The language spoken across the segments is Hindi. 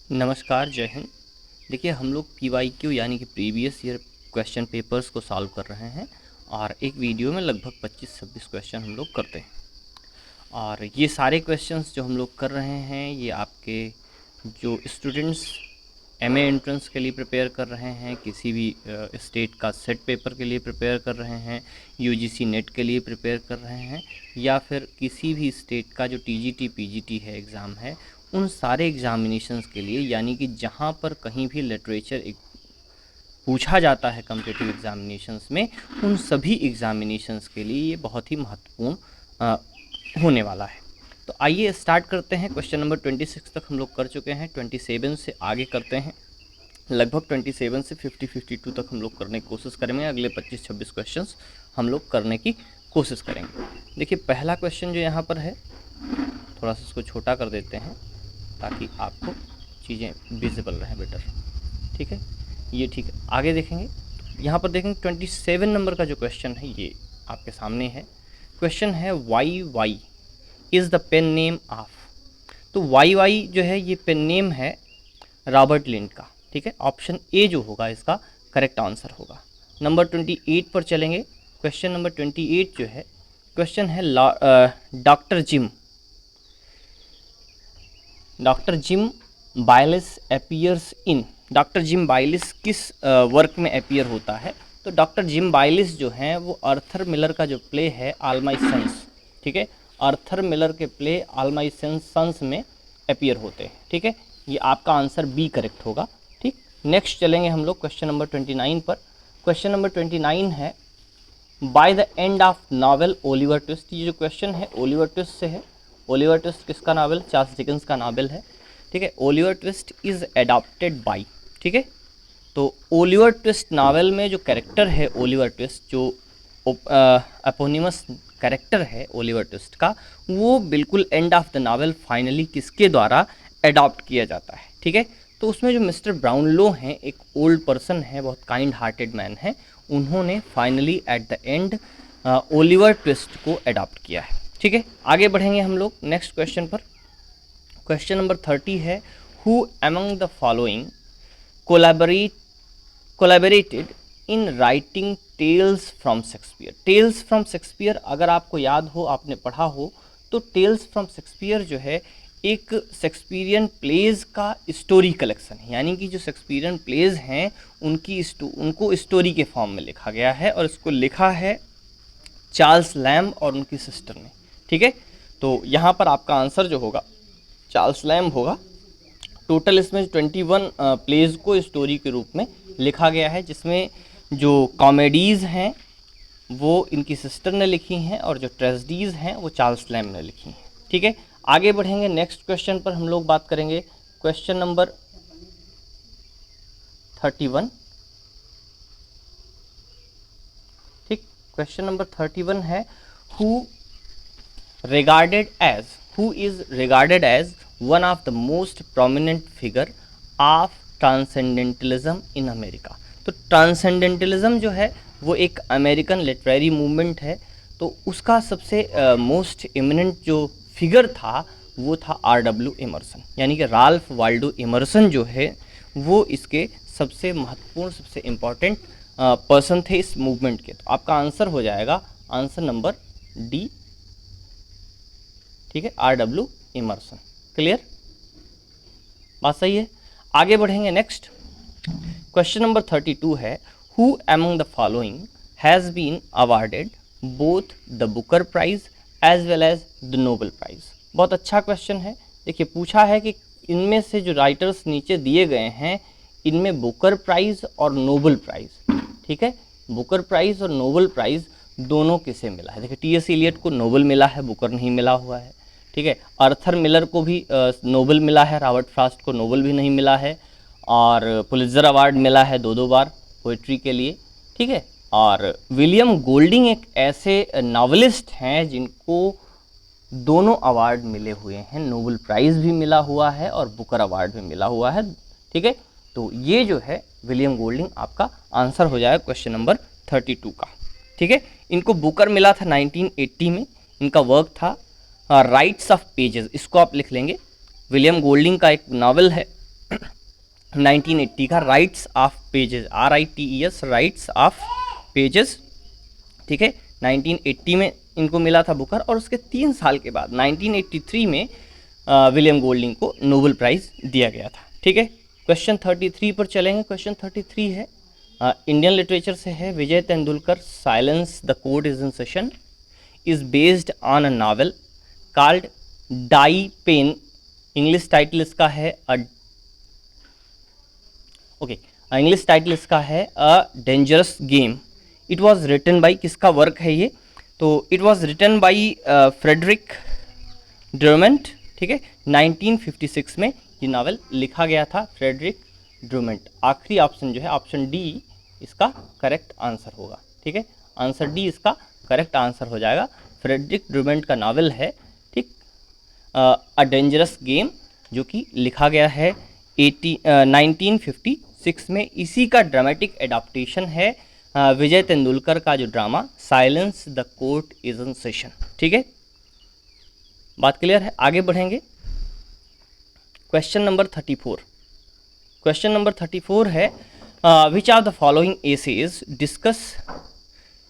नमस्कार, जय हिंद। देखिए, हम लोग PYQ यानी कि प्रीवियस ईयर क्वेश्चन पेपर्स को सॉल्व कर रहे हैं और एक वीडियो में लगभग 25-26 क्वेश्चन हम लोग करते हैं। और ये सारे क्वेश्चंस जो हम लोग कर रहे हैं ये आपके जो स्टूडेंट्स MA एंट्रेंस के लिए प्रिपेयर कर रहे हैं, किसी भी स्टेट का सेट पेपर के लिए प्रिपेयर कर रहे हैं, UGC नेट के लिए प्रिपेयर कर रहे हैं, या फिर किसी भी स्टेट का जो TGT PGT है एग्ज़ाम है, उन सारे एग्ज़ामिनेशंस के लिए, यानी कि जहाँ पर कहीं भी लिटरेचर पूछा जाता है कम्पिटिटिव एग्ज़ामिनेशंस में, उन सभी एग्ज़ामिनेशंस के लिए ये बहुत ही महत्वपूर्ण होने वाला है। तो आइए स्टार्ट करते हैं। क्वेश्चन नंबर 26 तक हम लोग कर चुके हैं, 27 से आगे करते हैं। लगभग 27 से 50-52 तक हम लोग करने की कोशिश करेंगे। अगले 25-26 क्वेश्चंस हम लोग करने की कोशिश करेंगे। देखिए, पहला क्वेश्चन जो यहाँ पर है, थोड़ा सा इसको छोटा कर देते हैं ताकि आपको चीज़ें विजिबल रहें बेटर। ठीक है, ये ठीक है। आगे देखेंगे, यहाँ पर देखेंगे 27 नंबर का जो क्वेश्चन है ये आपके सामने है। क्वेश्चन है YY is the pen name of. तो YY जो है ये पेन नेम है रॉबर्ट लिंड का। ठीक है, ऑप्शन ए जो होगा इसका करेक्ट आंसर होगा। नंबर 28 पर चलेंगे। क्वेश्चन नंबर 28 जो है, क्वेश्चन है doctor Jim Bayliss appears in. Doctor Jim Bayliss किस वर्क में अपीयर होता है? तो डॉक्टर जिम बायलिस जो हैं वो आर्थर मिलर का जो प्ले है ऑल माय सन्स, ठीक है, आर्थर मिलर के प्ले ऑल माय सन्स में अपीयर होते हैं। ठीक है, ये आपका आंसर बी करेक्ट होगा। ठीक, नेक्स्ट चलेंगे हम लोग क्वेश्चन नंबर 29 पर। क्वेश्चन नंबर 29 है by the end of novel Oliver twist. ये जो क्वेश्चन है ओलिवर ट्विस्ट से है। ओलिवर ट्विस्ट किसका नावल? चार्ल्स डिकेंस का नावल है। ठीक है, Oliver twist is adopted by. ठीक है, तो ओलिवर ट्विस्ट नावल में जो कैरेक्टर है ओलिवर ट्विस्ट, जो एपोनिमस कैरेक्टर है ओलिवर ट्विस्ट का, वो बिल्कुल end of the novel finally किसके द्वारा एडॉप्ट किया जाता है? ठीक है, तो उसमें जो मिस्टर ब्राउनलो हैं, एक ओल्ड पर्सन है, बहुत काइंड हार्टेड मैन है, उन्होंने finally at the end Oliver Twist को एडॉप्ट किया है। ठीक है, आगे बढ़ेंगे हम लोग नेक्स्ट क्वेश्चन पर। क्वेश्चन नंबर 30 है who among the following collaborated in writing Tales from Shakespeare. Tales from Shakespeare अगर आपको याद हो, आपने पढ़ा हो, तो टेल्स फ्रॉम शेक्सपियर जो है एक शेक्सपियरियन प्लेज का स्टोरी कलेक्शन है। यानी कि जो शेक्सपियरियन प्लेज हैं उनको स्टोरी के फॉर्म में लिखा गया है, और इसको लिखा है चार्ल्स लैम्ब और उनकी सिस्टर ने। ठीक है, तो यहाँ पर आपका आंसर जो होगा चार्ल्स लैम्ब होगा। टोटल इसमें 21 प्लेज को स्टोरी के रूप में लिखा गया है, जिसमें जो कॉमेडीज़ हैं वो इनकी सिस्टर ने लिखी हैं और जो ट्रेजेडीज़ हैं वो चार्ल्स लैम्ब ने लिखी हैं। ठीक है, आगे बढ़ेंगे नेक्स्ट क्वेश्चन पर। हम लोग बात करेंगे क्वेश्चन नंबर 31। ठीक, क्वेश्चन नंबर 31 है who is regarded as one of the most prominent figure of transcendentalism in America। तो ट्रांसेंडेंटलिज्म जो है वो एक अमेरिकन लिटरेरी मूवमेंट है, तो उसका सबसे मोस्ट इमिनेंट जो फिगर था वो था RW इमर्सन, यानी कि राल्फ वाल्डो इमर्सन जो है वो इसके सबसे महत्वपूर्ण, सबसे इम्पॉर्टेंट पर्सन थे इस मूवमेंट के। तो आपका आंसर हो जाएगा आंसर नंबर डी। ठीक है, RW इमर्सन। क्लियर, बात सही है। आगे बढ़ेंगे नेक्स्ट। क्वेश्चन नंबर 32 है who among the following has been awarded both the Booker Prize as well as the Nobel Prize. बहुत अच्छा क्वेश्चन है। देखिए, पूछा है कि इनमें से जो राइटर्स नीचे दिए गए हैं इनमें बुकर प्राइज और नोबेल प्राइज, ठीक है, बुकर प्राइज और नोबेल प्राइज दोनों किसे मिला है? देखिए, T.S. एलियट को नोबेल मिला है, बुकर नहीं मिला हुआ है। ठीक है, आर्थर मिलर को भी नोबेल मिला है, रॉबर्ट फ्रॉस्ट को नोबेल भी नहीं मिला है, और पुलित्ज़र अवार्ड मिला है 2-2 बार पोइट्री के लिए। ठीक है, और विलियम गोल्डिंग एक ऐसे नॉवेलिस्ट हैं जिनको दोनों अवार्ड मिले हुए हैं, नोबेल प्राइज़ भी मिला हुआ है और बुकर अवार्ड भी मिला हुआ है। ठीक है, तो ये जो है विलियम गोल्डिंग आपका आंसर हो जाएगा क्वेश्चन नंबर 32 का। ठीक है, इनको बुकर मिला था 1980 में। इनका वर्क था राइट्स ऑफ पेजेस, इसको आप लिख लेंगे। विलियम गोल्डिंग का एक नावल है 1980 का rights of pages, RITES, rights of pages, ठीक है, 1980 में इनको मिला था बुकर, और उसके 3 साल के बाद 1983 में विलियम गोल्डिंग को नोबेल प्राइज़ दिया गया था, ठीक है। क्वेश्चन 33 पर चलेंगे। क्वेश्चन 33 है इंडियन लिटरेचर से है। Vijay Tendulkar silence the court is in session is based on a novel called die panne. English title इसका है इंग्लिश टाइटल इसका है a dangerous game. It was written by, किसका वर्क है ये, तो it was written by Friedrich Durrenmatt, ठीक है। 1956 में ये नावल लिखा गया था, फ्रेडरिक ड्रमंड। आखिरी ऑप्शन जो है ऑप्शन डी इसका करेक्ट आंसर होगा, ठीक है। आंसर डी इसका करेक्ट आंसर हो जाएगा। फ्रेडरिक ड्रमंड का नावल है, ठीक, अ डेंजरस गेम, जो कि लिखा गया है 1956 में। इसी का ड्रामेटिक एडाप्टेशन है विजय तेंदुलकर का जो drama silence the court is in session, ठीक है। बात क्लियर है, आगे बढ़ेंगे। Question number 34। क्वेश्चन नंबर 34 है which of the following essays discuss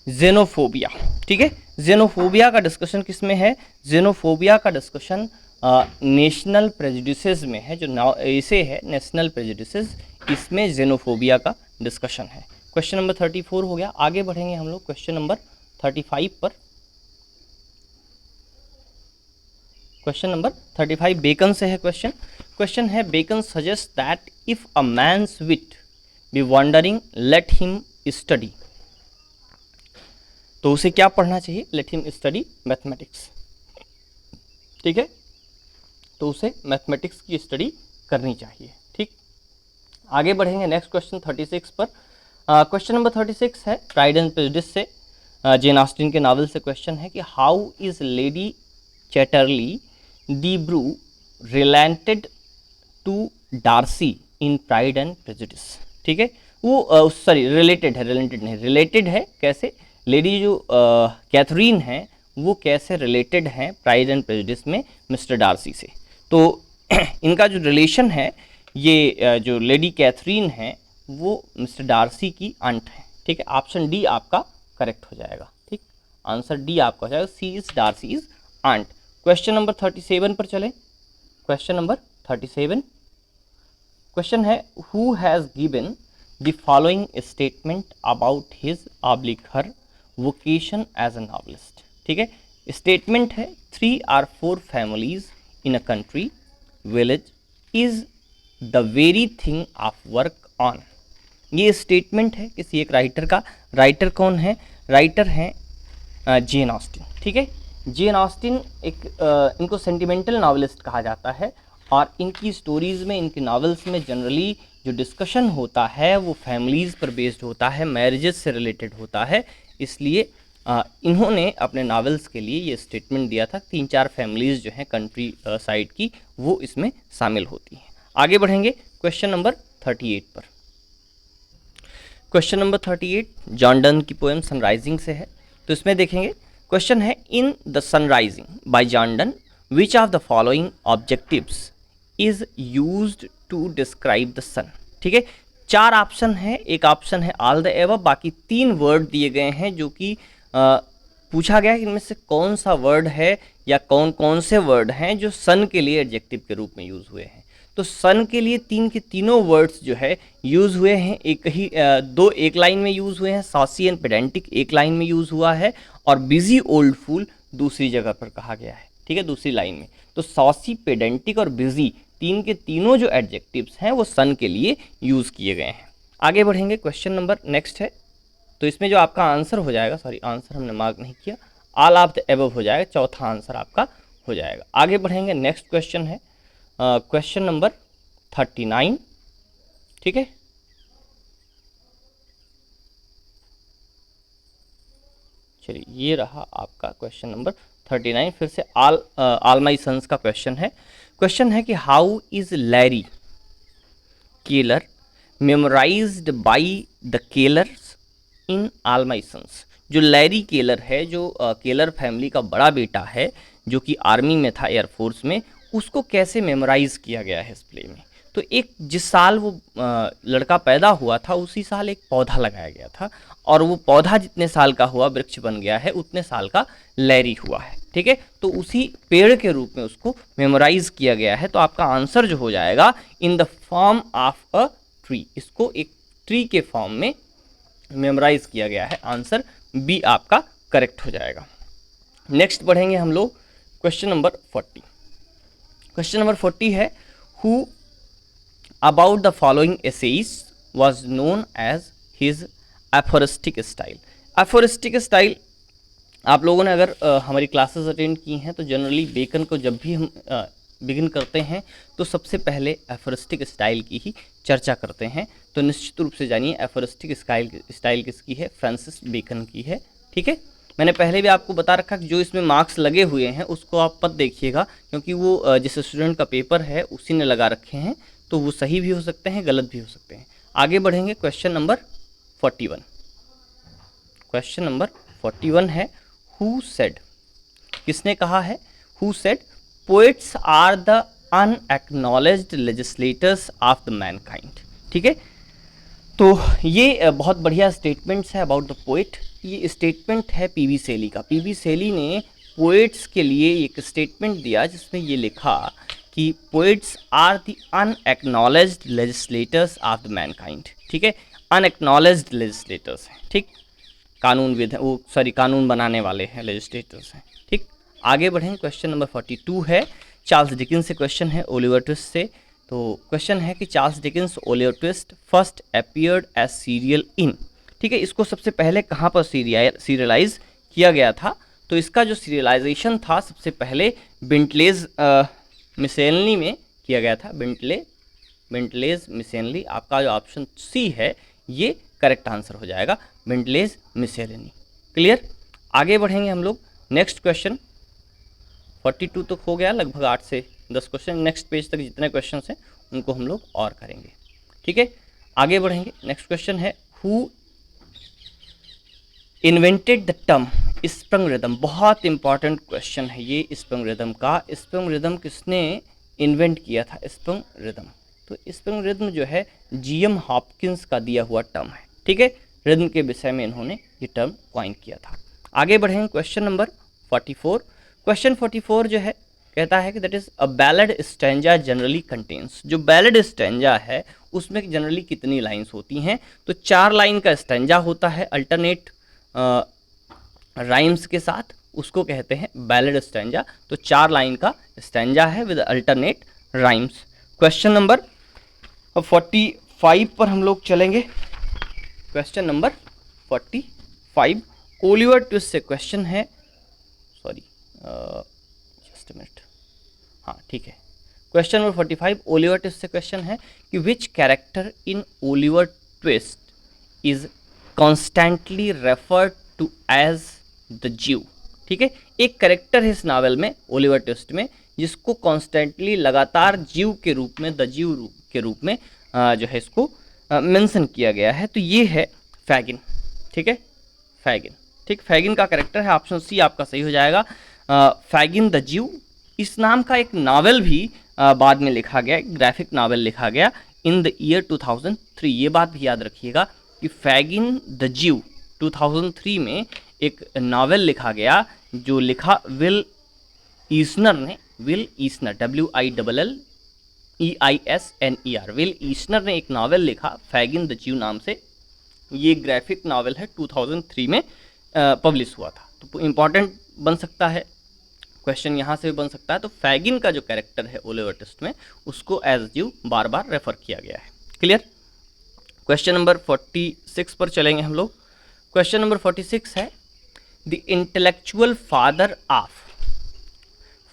xenophobia, ठीक है। जेनोफोबिया का डिस्कशन किस में है, जेनोफोबिया का डिस्कशन नेशनल प्रेजुडिसेस में है। जो एसे है नेशनल प्रेजुडिसेस, इसमें जेनोफोबिया का डिस्कशन है। क्वेश्चन नंबर 34 हो गया। आगे बढ़ेंगे हम लोग क्वेश्चन नंबर 35 पर। क्वेश्चन नंबर 35 बेकन से है क्वेश्चन। क्वेश्चन है Bacon suggest that if a man's wit be wandering let him study. तो उसे क्या पढ़ना चाहिए, लेट हिम स्टडी मैथमेटिक्स, ठीक है। तो उसे मैथमेटिक्स की स्टडी करनी चाहिए, ठीक। आगे बढ़ेंगे नेक्स्ट क्वेश्चन 36 पर। क्वेश्चन नंबर 36 है प्राइड एंड प्रेजुडिस से, जेन ऑस्टिन के नावल से क्वेश्चन है कि how is Lady Chatterley de Bourgh related to Darcy in Pride and Prejudice, ठीक है। वो सॉरी रिलेटेड है, रिलेटेड नहीं, रिलेटेड है। कैसे, लेडी जो कैथरीन है वो कैसे रिलेटेड हैं प्राइड एंड प्रेजुडिस में मिस्टर डार्सी से। तो इनका जो रिलेशन है, ये जो लेडी कैथरीन है वो मिस्टर डार्सी की आंट है, ठीक है। ऑप्शन डी आपका करेक्ट हो जाएगा, ठीक। आंसर डी आपका हो जाएगा, C is Darcy is aunt. Question number 37 पर चलें। क्वेश्चन नंबर 37 क्वेश्चन है who has given the following statement about his oblique her vocation as a novelist, ठीक है। स्टेटमेंट है 3 or 4 families in a country village is the very thing of work on. ये स्टेटमेंट है किसी एक राइटर का। राइटर कौन है, राइटर हैं जेन ऑस्टिन, ठीक है। जेन ऑस्टिन एक इनको सेंटिमेंटल नॉवलिस्ट कहा जाता है, और इनकी स्टोरीज़ में, इनके नॉवेल्स में जनरली जो डिस्कशन होता है वो फैमिलीज़ पर बेस्ड होता है, मैरिजेस से रिलेटेड होता है। इसलिए इन्होंने अपने नावल्स के लिए ये स्टेटमेंट दिया था, 3-4 फैमिलीज़ जो हैं कंट्री साइड की वो इसमें शामिल होती हैं। आगे बढ़ेंगे क्वेश्चन नंबर 38 पर। क्वेश्चन नंबर 38 जॉन डन की पोएम सनराइजिंग से है। तो इसमें देखेंगे क्वेश्चन है in the sun rising by John Donne which of the following objectives is used to describe the sun, ठीक है। 4 ऑप्शन है, एक ऑप्शन है ऑल द एबव, बाकी 3 वर्ड दिए गए हैं जो कि पूछा गया है कि इनमें से कौन सा वर्ड है या कौन कौन से वर्ड हैं जो सन के लिए एडजेक्टिव के रूप में यूज़ हुए हैं। तो सन के लिए 3 के तीनों वर्ड्स जो है यूज़ हुए हैं, दो एक लाइन में यूज़ हुए हैं। सॉसी एंड पेडेंटिक एक लाइन में यूज़ हुआ है, और बिजी ओल्ड फूल दूसरी जगह पर कहा गया है, ठीक है, दूसरी लाइन में। तो सॉसी, पेडेंटिक और बिजी 3 के तीनों जो एडजेक्टिव्स हैं वो सन के लिए यूज़ किए गए हैं। आगे बढ़ेंगे क्वेश्चन नंबर नेक्स्ट है। तो इसमें जो आपका आंसर हो जाएगा, सॉरी आंसर हमने मार्क नहीं किया, ऑल ऑफ द एबव हो जाएगा, चौथा आंसर आपका हो जाएगा। आगे बढ़ेंगे नेक्स्ट क्वेश्चन है क्वेश्चन नंबर 39, ठीक है। चलिए ये रहा आपका क्वेश्चन नंबर 39। फिर से ऑल माई सन्स का क्वेश्चन है। क्वेश्चन है कि how is Larry Keller memorized by the Kellers in All My Sons. जो लैरी केलर है, जो केलर फैमिली का बड़ा बेटा है, जो कि आर्मी में था, एयरफोर्स में, उसको कैसे मेमोराइज किया गया है इस प्ले में। तो एक जिस साल वो लड़का पैदा हुआ था उसी साल एक पौधा लगाया गया था, और वो पौधा जितने साल का हुआ वृक्ष बन गया है उतने साल का लैरी हुआ है। ठीक है, तो उसी पेड़ के रूप में उसको मेमोराइज किया गया है। तो आपका आंसर जो हो जाएगा in the form of a tree, इसको एक ट्री के फॉर्म में मेमोराइज किया गया है। आंसर बी आपका करेक्ट हो जाएगा। नेक्स्ट बढ़ेंगे हम लोग क्वेश्चन नंबर 40। क्वेश्चन नंबर 40 है, who about the following essays was known as his aphoristic style. Aphoristic style आप लोगों ने अगर हमारी क्लासेस अटेंड की हैं तो जनरली बेकन को जब भी हम बिगिन करते हैं तो सबसे पहले एफोरिस्टिक स्टाइल की ही चर्चा करते हैं। तो निश्चित रूप से जानिए एफोरिस्टिक स्टाइल किसकी है, फ्रांसिस बेकन की है। ठीक है, मैंने पहले भी आपको बता रखा कि जो इसमें मार्क्स लगे हुए हैं उसको आप मत देखिएगा, क्योंकि वो जिस स्टूडेंट का पेपर है उसी ने लगा रखे हैं, तो वो सही भी हो सकते हैं गलत भी हो सकते हैं। आगे बढ़ेंगे क्वेश्चन नंबर 41। क्वेश्चन नंबर 41 है, हु सेड, किसने कहा है, who said poets are the unacknowledged legislators of the mankind. ठीक है, तो ये बहुत बढ़िया स्टेटमेंट्स है अबाउट द पोएट। ये स्टेटमेंट है पीवी शैली का। पीवी शैली ने पोएट्स के लिए एक स्टेटमेंट दिया जिसमें ये लिखा कि poets are the unacknowledged legislators of the mankind. ठीक है, अनएक्नॉलेज्ड लेजिस्लेटर्स हैं। ठीक, कानून बनाने वाले हैं, लेजिस्लेटर्स हैं। ठीक, आगे बढ़ें। क्वेश्चन नंबर 42 है, चार्ल्स डिकेंस से क्वेश्चन है ओलिवर ट्विस्ट से। तो क्वेश्चन है कि Charles Dickens Oliver Twist first appeared as serial in. ठीक है, इसको सबसे पहले कहाँ पर सीरियलाइज किया गया था, तो इसका जो सीरियलाइजेशन था सबसे पहले बिंटलेज मिसेलनी में किया गया था। बिंटलेज मिसेलनी, आपका जो ऑप्शन सी है ये करेक्ट आंसर हो जाएगा, बिंटलेज मिसेलनी। क्लियर, आगे बढ़ेंगे हम लोग। नेक्स्ट क्वेश्चन 42 तक हो गया, लगभग 8 से 10 क्वेश्चन। नेक्स्ट पेज तक जितने क्वेश्चन हैं उनको हम लोग और करेंगे। ठीक है, आगे बढ़ेंगे। नेक्स्ट क्वेश्चन है, who invented the term sprung rhythm. बहुत इंपॉर्टेंट क्वेश्चन है ये स्प्रंग रिदम का। स्प्रंग रिदम किसने इन्वेंट किया था, स्प्रंग रिदम? तो स्प्रंग रिदम जो है जीएम हॉपकिंस का दिया हुआ टर्म है। ठीक है, रिदम के विषय में इन्होंने ये टर्म कॉइन किया था। आगे बढ़ेंगे क्वेश्चन नंबर 44। क्वेश्चन 44 जो है कहता है कि that is a ballad stanza generally contains. जो बैलेड स्टैंजा है उसमें जनरली कितनी लाइंस होती हैं, तो 4 लाइन का स्टैंजा होता है अल्टरनेट राइम्स के साथ, उसको कहते हैं बैलेड स्टैंजा। तो 4 लाइन का स्टैंजा है with alternate rhymes. Question number 45 पर हम लोग चलेंगे। क्वेश्चन नंबर 45 ओलिवर ट्विस्ट से क्वेश्चन है, सॉरी जस्ट अ मिनट, हाँ ठीक है। क्वेश्चन नंबर 45 ओलिवर ट्विस्ट से क्वेश्चन है कि which character in Oliver Twist is constantly referred to as the Jew. ठीक है, एक कैरेक्टर है इस नावल में ओलिवर ट्विस्ट में जिसको कॉन्स्टेंटली लगातार ज्यू के रूप में, द ज्यू के रूप में जो है इसको मेंशन किया गया है। तो ये है फैगिन। ठीक है, फैगिन। ठीक, फैगिन का कैरेक्टर है, ऑप्शन सी आपका सही हो जाएगा, फैगिन द ज्यू। इस नाम का एक नावल भी बाद में लिखा गया, एक ग्राफिक नावल लिखा गया इन द ईयर 2003। ये बात भी याद रखिएगा कि फैगिन द ज्यू 2003 में एक नावल लिखा गया जो लिखा विल ईस्नर ने, विल ईस्नर WILLEISNER, विल ईस्नर ने एक नावल लिखा फैगिन द ज्यू नाम से। ये ग्राफिक नावल है, 2003 में पब्लिश हुआ था। तो इम्पॉर्टेंट बन सकता है क्वेश्चन, यहाँ से भी बन सकता है। तो फैगिन का जो कैरेक्टर है ओलिवर ट्विस्ट में उसको एज ज्यू बार बार रेफर किया गया है। क्लियर। क्वेश्चन नंबर 46 पर चलेंगे हम लोग। क्वेश्चन नंबर 46 है the intellectual father of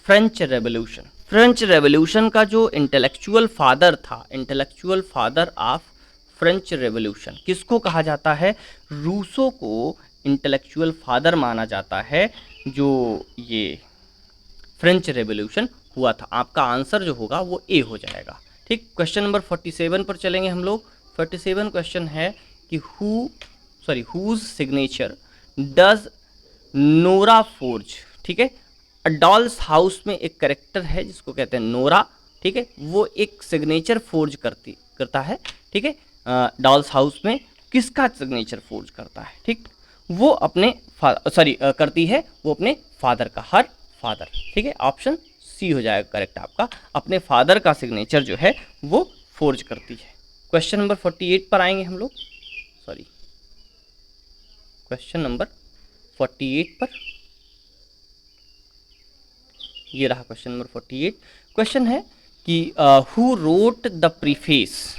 French revolution. French revolution का जो इंटेलेक्चुअल फादर था, intellectual father of French revolution किसको कहा जाता है? रूसो को इंटेलेक्चुअल फादर माना जाता है जो ये फ्रेंच रेवोल्यूशन हुआ था। आपका आंसर जो होगा वो ए हो जाएगा। ठीक, क्वेश्चन नंबर 47 पर चलेंगे हम लोग। 47 क्वेश्चन है कि whose signature does Nora forge. ठीक है, डॉल्स हाउस में एक कैरेक्टर है जिसको कहते हैं नोरा। ठीक है, वो एक सिग्नेचर फोर्ज करता है, ठीक है, डॉल्स हाउस में किसका सिग्नेचर फोर्ज करता है, ठीक, वो अपने करती है वो अपने फादर का, हर फादर, ठीक है, ऑप्शन सी हो जाएगा करेक्ट आपका, अपने फादर का सिग्नेचर जो है वो फोर्ज करती है। क्वेश्चन नंबर 48 पर आएंगे हम लोग, सॉरी क्वेश्चन नंबर 48 पर, ये रहा क्वेश्चन नंबर 48। क्वेश्चन है कि who wrote the preface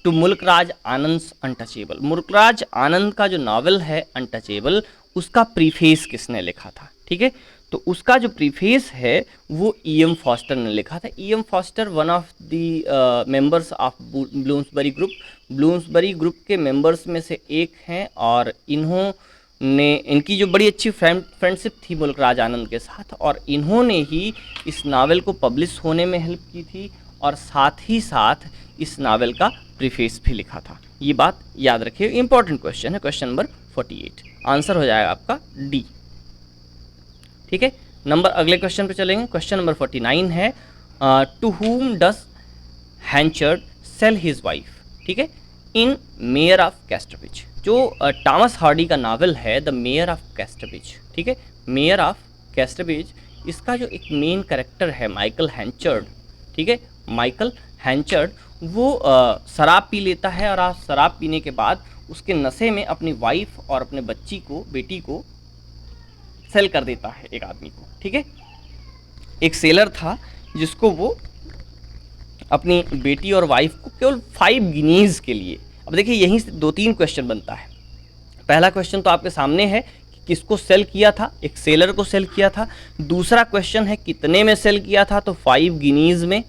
to Mulkraj Anand's untouchable. Mulkraj Anand का जो नावल है अनटचेबल, उसका प्रीफेस किसने लिखा था, ठीक है, तो उसका जो प्रीफेस है वो E.M. फॉस्टर ने लिखा था। E.M. Foster one of the members of Bloomsbury group, Bloomsbury group के मेंबर्स में से एक हैं, और इनकी जो बड़ी अच्छी फ्रेंडशिप थी मुल्कराज आनंद के साथ, और इन्होंने ही इस नावल को पब्लिश होने में हेल्प की थी, और साथ ही साथ इस नावल का प्रीफेस भी लिखा था। ये बात याद रखिए, इंपॉर्टेंट क्वेश्चन है, क्वेश्चन नंबर 48, आंसर हो जाएगा आपका डी, ठीक है। नंबर अगले क्वेश्चन पे चलेंगे, क्वेश्चन नंबर 49 है to whom does Henchard sell his wife, ठीक है, इन मेयर ऑफ कैस्टरविच। जो टॉमस हार्डी का नावल है द मेयर ऑफ कैस्टरविच, ठीक है, मेयर ऑफ कैस्टरविच, इसका जो एक मेन कैरेक्टर है माइकल हैंचर्ड, ठीक है, माइकल हैंचर्ड, वो शराब पी लेता है, और शराब पीने के बाद उसके नशे में अपनी वाइफ और अपने बेटी को सेल कर देता है एक आदमी को, ठीक है। एक सेलर था जिसको वो अपनी बेटी और वाइफ को केवल 5 गिनीज के लिए, अब देखिए यहीं से 2-3 क्वेश्चन बनता है। पहला क्वेश्चन तो आपके सामने है कि किसको सेल किया था, एक सेलर को सेल किया था। दूसरा क्वेश्चन है कितने में सेल किया था, तो 5 गिनीज में,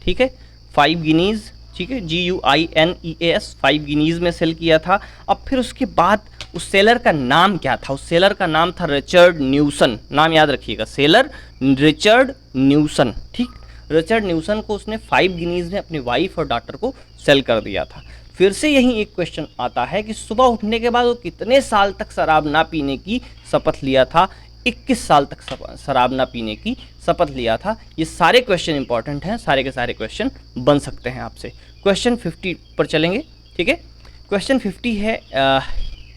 ठीक है, 5 गिनीज, ठीक है, GUINEAS, 5 गिनीज में सेल किया था। अब फिर उसके बाद उस सेलर का नाम क्या था, उस सेलर का नाम था रिचर्ड न्यूसन, नाम याद रखिएगा, सेलर रिचर्ड न्यूसन, ठीक, रिचर्ड न्यूसन को उसने 5 गिनीज में अपनी वाइफ और डॉटर को सेल कर दिया था। फिर से यही एक क्वेश्चन आता है कि सुबह उठने के बाद वो कितने साल तक शराब ना पीने की शपथ लिया था, 21 साल तक शराब ना पीने की शपथ लिया था। ये सारे क्वेश्चन इंपॉर्टेंट हैं, सारे के सारे क्वेश्चन बन सकते हैं आपसे। क्वेश्चन 50 पर चलेंगे, ठीक है। क्वेश्चन 50 है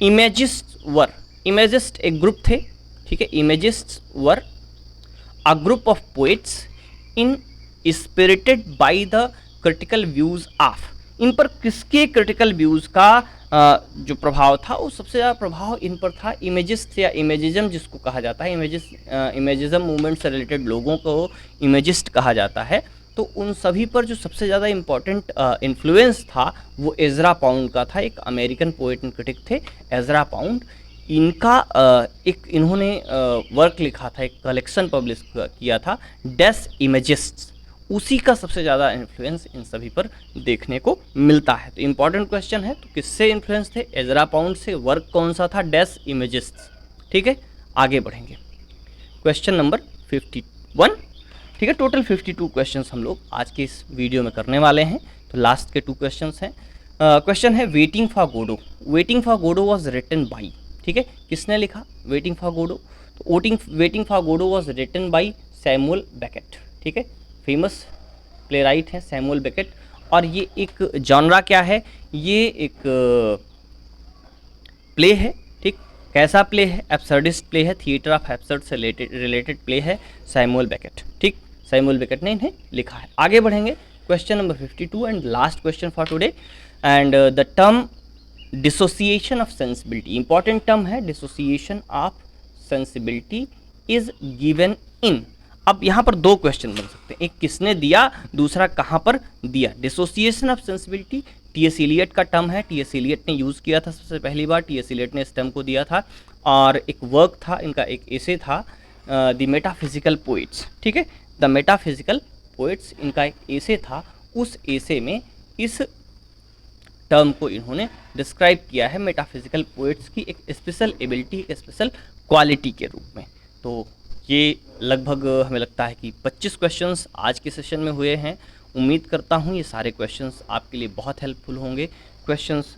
इमेजिस्ट वर, इमेजिस्ट एक ग्रुप थे, ठीक है, imagist were a group of poets in spirited by the critical views of. इन पर किसके क्रिटिकल व्यूज का जो प्रभाव था, वो सबसे ज़्यादा प्रभाव इन पर था इमेजिस्ट या इमेजिज्म जिसको कहा जाता है, इमेजिज्म मूवमेंट से रिलेटेड लोगों को इमेजिस्ट कहा जाता है। तो उन सभी पर जो सबसे ज़्यादा इम्पॉर्टेंट इन्फ्लुएंस था वो एजरा पाउंड का था, एक अमेरिकन पोएट एंड क्रिटिक थे एजरा पाउंड। इनका इन्होंने वर्क लिखा था, एक कलेक्शन पब्लिश किया था डेस इमेजिस्ट्स, उसी का सबसे ज़्यादा इन्फ्लुएंस इन सभी पर देखने को मिलता है। तो इम्पॉर्टेंट क्वेश्चन है, तो किससे इन्फ्लुएंस थे, एजरा पाउंड से। वर्क कौन सा था, डेस इमेजिस्ट्स, ठीक है। आगे बढ़ेंगे, क्वेश्चन नंबर 51, ठीक है। टोटल 52 क्वेश्चंस हम लोग आज के इस वीडियो में करने वाले हैं। तो लास्ट के 2 क्वेश्चंस हैं। क्वेश्चन है waiting for Godot, waiting for Godot was written by, ठीक है, किसने लिखा वेटिंग फॉर गोडो, तो waiting for Godot was written by Samuel Beckett, ठीक है, फेमस प्लेराइट हैं सैमुअल बेकेट। और ये एक जॉनरा क्या है, ये एक प्ले है, ठीक, कैसा प्ले है, एब्सर्डिस्ट प्ले है, थिएटर ऑफ एब्सर्ड से रिलेटेड प्ले है सैमुअल बेकेट, ठीक, सैमुअल बेकेट ने इन्हें लिखा है। आगे बढ़ेंगे, question number 52 and last question for today, and the term dissociation of sensibility, important term है dissociation of sensibility is given in. अब यहाँ पर 2 क्वेश्चन बन सकते हैं, एक किसने दिया, दूसरा कहाँ पर दिया। Dissociation of sensibility T.S. Eliot का टर्म है, T.S. एलियट ने यूज़ किया था सबसे पहली बार, T.S. एलियट ने इस टर्म को दिया था। और एक वर्क था इनका, एक एसे था द मेटाफिजिकल पोइट्स, ठीक है, द मेटाफिजिकल पोइट्स इनका एक एसे था। उस एसे में इस टर्म को इन्होंने डिस्क्राइब किया है मेटाफिजिकल पोइट्स की एक स्पेशल एबिलिटी, एक स्पेशल क्वालिटी के रूप में। तो ये लगभग हमें लगता है कि 25 क्वेश्चंस आज के सेशन में हुए हैं। उम्मीद करता हूँ ये सारे क्वेश्चंस आपके लिए बहुत हेल्पफुल होंगे। क्वेश्चंस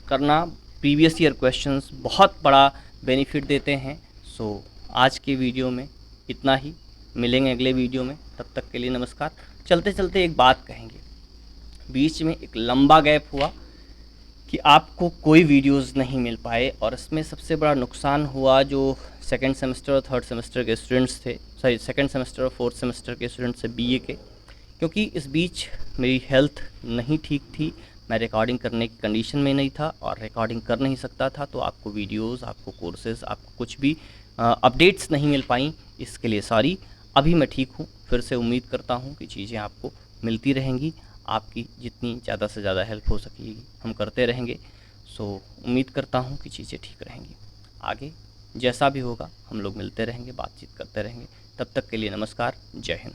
करना, प्रीवियस ईयर क्वेश्चंस बहुत बड़ा बेनिफिट देते हैं। सो आज के वीडियो में इतना ही, मिलेंगे अगले वीडियो में। तब तक के लिए नमस्कार। चलते चलते एक बात कहेंगे, बीच में एक लंबा गैप हुआ कि आपको कोई वीडियोस नहीं मिल पाए, और इसमें सबसे बड़ा नुकसान हुआ जो सेकंड सेमेस्टर और थर्ड सेमेस्टर के स्टूडेंट्स थे, सॉरी सेकंड सेमेस्टर और फोर्थ सेमेस्टर के स्टूडेंट्स थे बीए के, क्योंकि इस बीच मेरी हेल्थ नहीं ठीक थी, मैं रिकॉर्डिंग करने की कंडीशन में नहीं था और रिकॉर्डिंग कर नहीं सकता था, तो आपको वीडियोस, आपको कोर्सेज़, आपको कुछ भी अपडेट्स नहीं मिल पाई। इसके लिए सॉरी। अभी मैं ठीक हूँ, फिर से उम्मीद करता हूँ कि चीज़ें आपको मिलती रहेंगी, आपकी जितनी ज़्यादा से ज़्यादा हेल्प हो सकेगी हम करते रहेंगे। सो उम्मीद करता हूँ कि चीज़ें ठीक रहेंगी। आगे जैसा भी होगा हम लोग मिलते रहेंगे, बातचीत करते रहेंगे। तब तक के लिए नमस्कार, जय हिंद।